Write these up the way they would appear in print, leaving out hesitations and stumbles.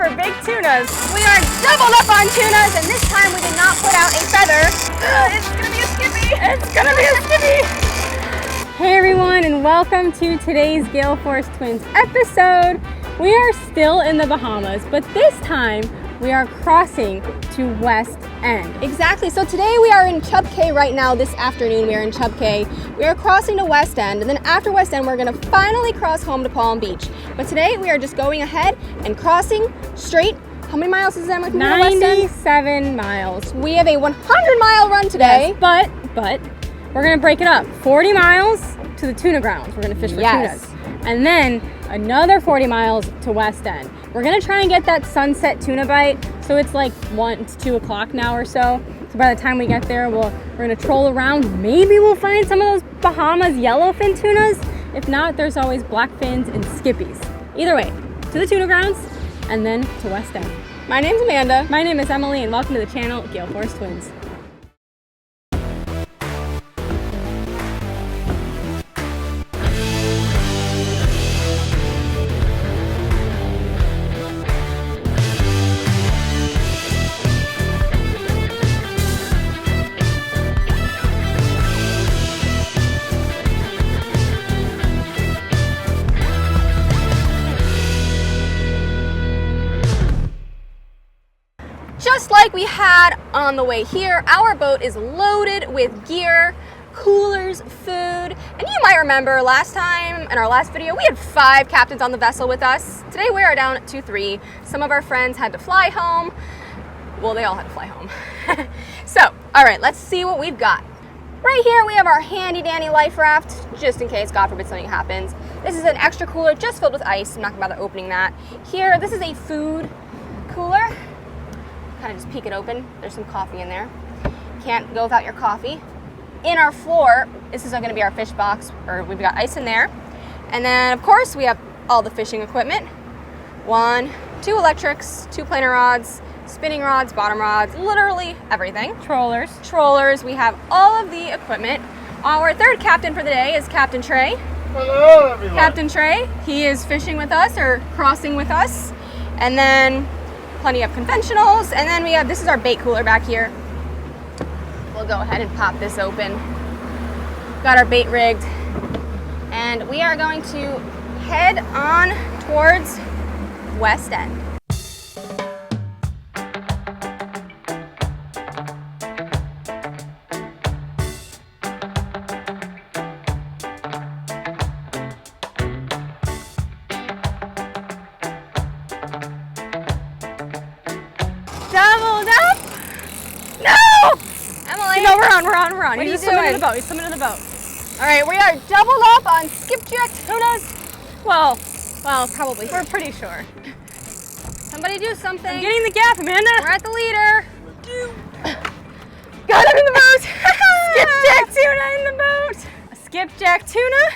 for big tunas. We are doubled up on tunas, and this time we did not put out a feather. It's gonna be a skippy. It's gonna be a skippy. Hey everyone, and welcome to today's Gale Force Twins episode. We are still in the Bahamas, but this time we are crossing to West End. Exactly, so today we are in Chub Cay right now. This afternoon we are in Chub Cay. We are crossing to West End, and then after West End we're gonna finally cross home to Palm Beach. But today we are just going ahead and crossing straight. How many miles is that? 97 miles. We have a 100-mile run today. Yes, but we're gonna break it up. 40 miles to the tuna grounds. We're gonna fish for tunas. And then another 40 miles to West End. We're gonna try and get that sunset tuna bite. So it's like 1 to 2 o'clock now or so. So by the time we get there, we're gonna troll around. Maybe we'll find some of those Bahamas yellowfin tunas. If not, there's always blackfins and skippies. Either way, to the tuna grounds and then to West End. My name's Amanda. My name is Emily, and welcome to the channel, Gale Force Twins. Just like we had on the way here, our boat is loaded with gear, coolers, food, and you might remember last time in our last video we had 5 captains on the vessel with us. Today we are down to 3. Some of our friends had to fly home. Well, they all had to fly home. So, all right, let's see what we've got. Right here we have our handy dandy life raft, just in case, God forbid, something happens. This is an extra cooler just filled with ice. I'm not gonna bother opening that. Here, this is a food cooler. Kind of just peek it open. There's some coffee in there. Can't go without your coffee. In our floor, this is going to be our fish box, or we've got ice in there. And then, of course, we have all the fishing equipment. 2 electrics, 2 planer rods, spinning rods, bottom rods, literally everything. Trollers. We have all of the equipment. Our third captain for the day is Captain Trey. Hello, everyone. Captain Trey. He is fishing with us, or crossing with us. And then plenty of conventionals, and then we have, this is our bait cooler back here. We'll go ahead and pop this open. Got our bait rigged, and we are going to head on towards West End. Doubled up? No! Emily! No, we're on. What are you doing? He's swimming in the boat. All right, we are doubled up on skipjack tunas. Well, probably. We're pretty sure. Somebody do something. I'm getting the gap, Amanda. We're at the leader. Got him in the boat. Skipjack tuna in the boat. A skipjack tuna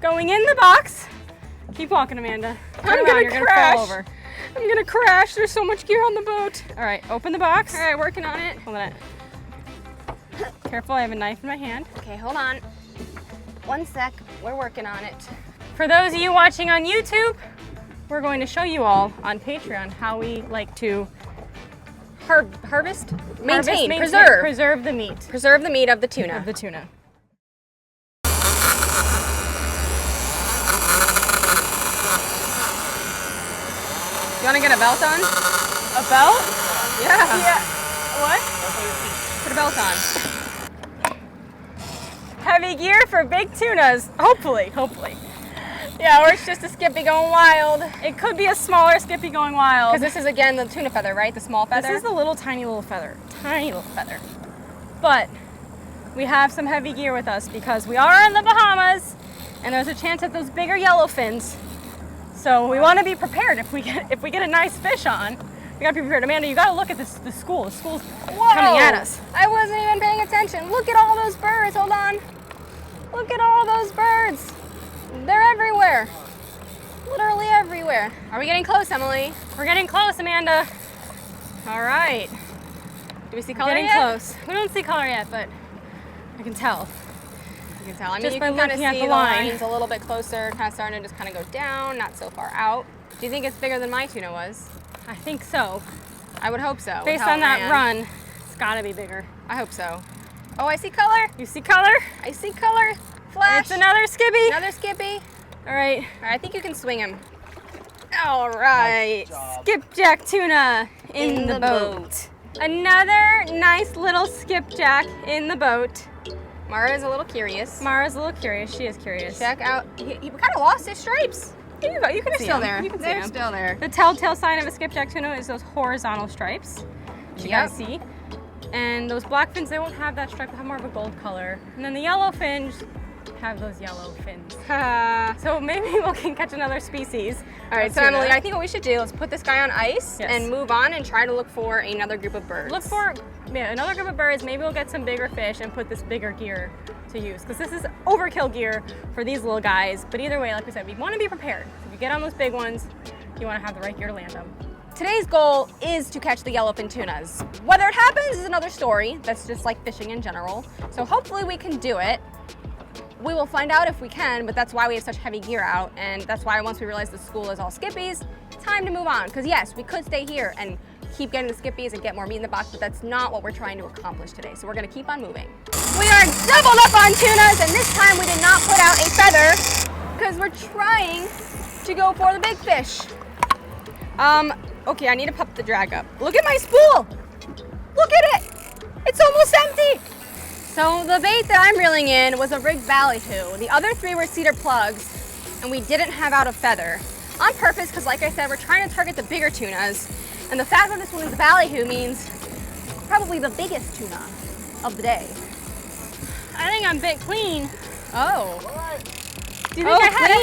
going in the box. Keep walking, Amanda. You're gonna fall over. I'm gonna crash. There's so much gear on the boat. All right, open the box. All right, working on it. Hold on. Careful, I have a knife in my hand. Okay, hold on. 1 sec, we're working on it. For those of you watching on YouTube, we're going to show you all on Patreon how we like to preserve the meat. Preserve the meat of the tuna. You want to get a belt on? A belt? Yeah. What? Put a belt on. Heavy gear for big tunas. Hopefully. Yeah, or it's just a skippy going wild. It could be a smaller skippy going wild. Because this is, again, the tuna feather, right? The small feather? This is the tiny little feather. But we have some heavy gear with us because we are in the Bahamas, and there's a chance at those bigger yellowfins. So we want to be prepared if we get a nice fish on. We gotta be prepared. Amanda, you gotta look at the school. The school's coming at us. I wasn't even paying attention. Look at all those birds. Hold on. Look at all those birds. They're everywhere. Literally everywhere. Are we getting close, Emily? We're getting close, Amanda. All right. Do we see color yet? Getting close. We don't see color yet, but I can tell. You can tell. I mean, you can kind of see the lines a little bit closer, kind of starting to just kind of go down, not so far out. Do you think it's bigger than my tuna was? I think so. I would hope so. Based on that run, it's gotta be bigger. I hope so. Oh, I see color. You see color? I see color. Flash. It's another skippy. Another skippy. All right. I think you can swing him. All right. Nice skipjack tuna in the boat. Another nice little skipjack in the boat. Mara's a little curious. Mara's a little curious. She is curious. Check out. He kind of lost his stripes. Here you go. You can They're see still them. there. You can see They're them. still there. The telltale sign of a skipjack tuna is those horizontal stripes. You guys see. And those black fins, they won't have that stripe. They have more of a gold color. And then the yellow fins have those yellow fins. So maybe we can catch another species. All right, so Emily, I think what we should do is put this guy on ice and move on and try to look for another group of birds. Look for another group of birds. Maybe we'll get some bigger fish and put this bigger gear to use, because this is overkill gear for these little guys. But either way, like we said, we want to be prepared. If you get on those big ones, you want to have the right gear to land them. Today's goal is to catch the yellowfin tunas. Whether it happens is another story. That's just like fishing in general. So hopefully we can do it. We will find out if we can, but that's why we have such heavy gear out, and that's why once we realize the school is all skippies, time to move on. Because yes, we could stay here and keep getting the skippies and get more meat in the box, but that's not what we're trying to accomplish today. So we're gonna keep on moving. We are doubled up on tunas, and this time we did not put out a feather because we're trying to go for the big fish. Okay, I need to pump the drag up. Look at my spool. Look at it. It's almost empty. So the bait that I'm reeling in was a rigged ballyhoo. The other three were cedar plugs, and we didn't have out a feather. On purpose, because like I said, we're trying to target the bigger tunas. And the fact that this one is a ballyhoo means probably the biggest tuna of the day. I think I'm bit clean. Oh. Do you think I had a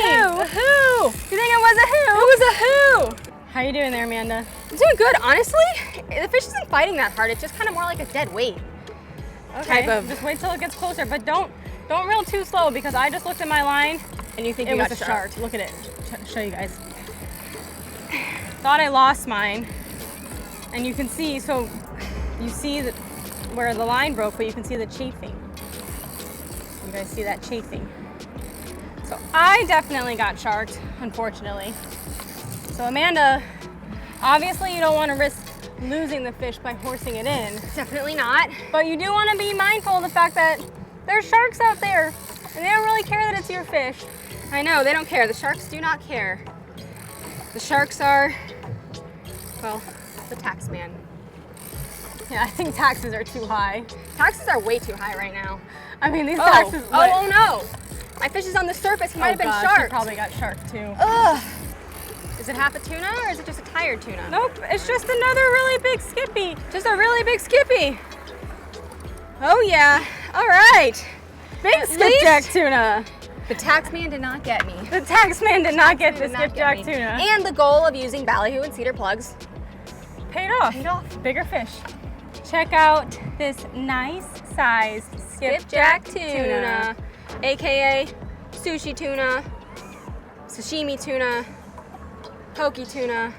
A who? Do you think it was a who? It was a who? How you doing there, Amanda? I'm doing good, honestly. The fish isn't fighting that hard. It's just kind of more like a dead weight. Okay, just wait till it gets closer, but don't reel too slow, because I just looked at my line and you think it was a shark. Look at it. Show you guys. Thought I lost mine, and you can see. So you see that where the line broke, but you can see the chafing. You guys see that chafing? So I definitely got sharked, unfortunately. So Amanda, obviously you don't want to risk losing the fish by horsing it in. Definitely not. But you do want to be mindful of the fact that there's sharks out there, and they don't really care that it's your fish. I know, they don't care. The sharks do not care. The sharks are, well, the tax man. Yeah, I think taxes are too high. Taxes are way too high right now. I mean, these taxes. Oh no! My fish is on the surface. He might have been sharked. He probably got sharked too. Ugh. Is it half a tuna, or is it just a tired tuna? Nope, it's just another really big skippy. Just a really big skippy. Oh yeah, all right. Big skipjack tuna. The tax man did not get me. The tax man did not get the skipjack tuna. And the goal of using ballyhoo and cedar plugs paid off. Paid off. Bigger fish. Check out this nice sized skipjack tuna, AKA sushi tuna, sashimi tuna, poke tuna.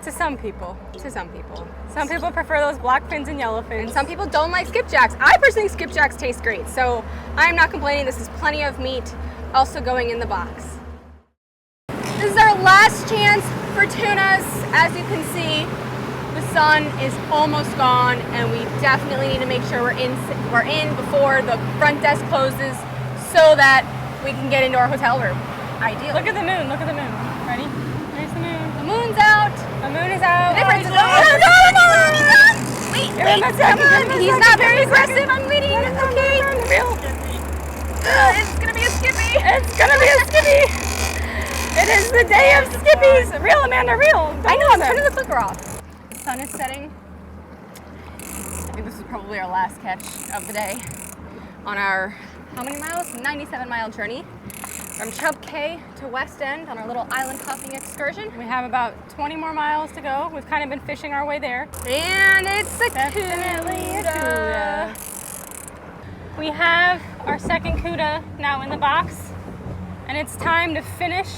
To some people. To some people. Some people prefer those black fins and yellow fins. And some people don't like skipjacks. I personally think skipjacks taste great, so I'm not complaining. This is plenty of meat also going in the box. This is our last chance for tunas. As you can see, the sun is almost gone, and we definitely need to make sure we're in before the front desk closes so that we can get into our hotel room. Ideal. Look at the moon. Look at the moon. Ready? There's the moon. The moon's out. The moon is out. The difference is Wait. He's not very aggressive. I'm leading. It's okay. It's gonna be a skippy. It's gonna be a skippy. It is the day of skippies. Reel, Amanda, reel. I know. I'm turning the clicker off. The sun is setting. I think this is probably our last catch of the day on our, how many miles? 97-mile journey from Chub Cay to West End on our little island hopping excursion. We have about 20 more miles to go. We've kind of been fishing our way there. And it's definitely a cuda. We have our second cuda now in the box, and it's time to finish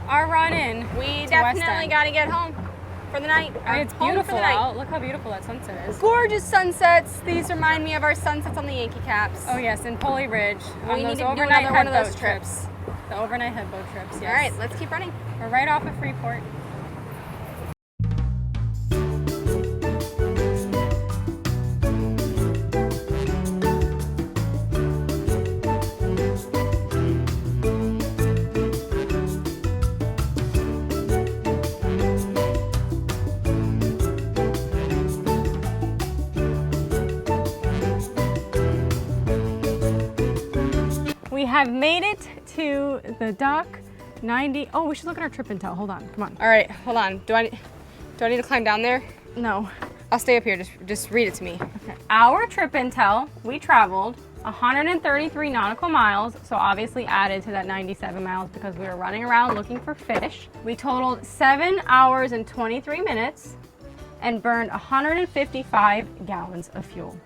our run in. We definitely got to get home for the night. It's beautiful out. Look how beautiful that sunset is. Gorgeous sunsets. These remind me of our sunsets on the Yankee Caps. Oh yes, in Pulley Ridge. We need to do another one of those trips. The overnight head boat trips, yes. All right, let's keep running. We're right off of Freeport. We have made it to the dock. 90. Oh, we should look at our trip intel. Hold on. Come on. All right, hold on. Do I need to climb down there? No. I'll stay up here. Just read it to me. Okay. Our trip intel, we traveled 133 nautical miles, so obviously added to that 97 miles because we were running around looking for fish. We totaled 7 hours and 23 minutes and burned 155 gallons of fuel.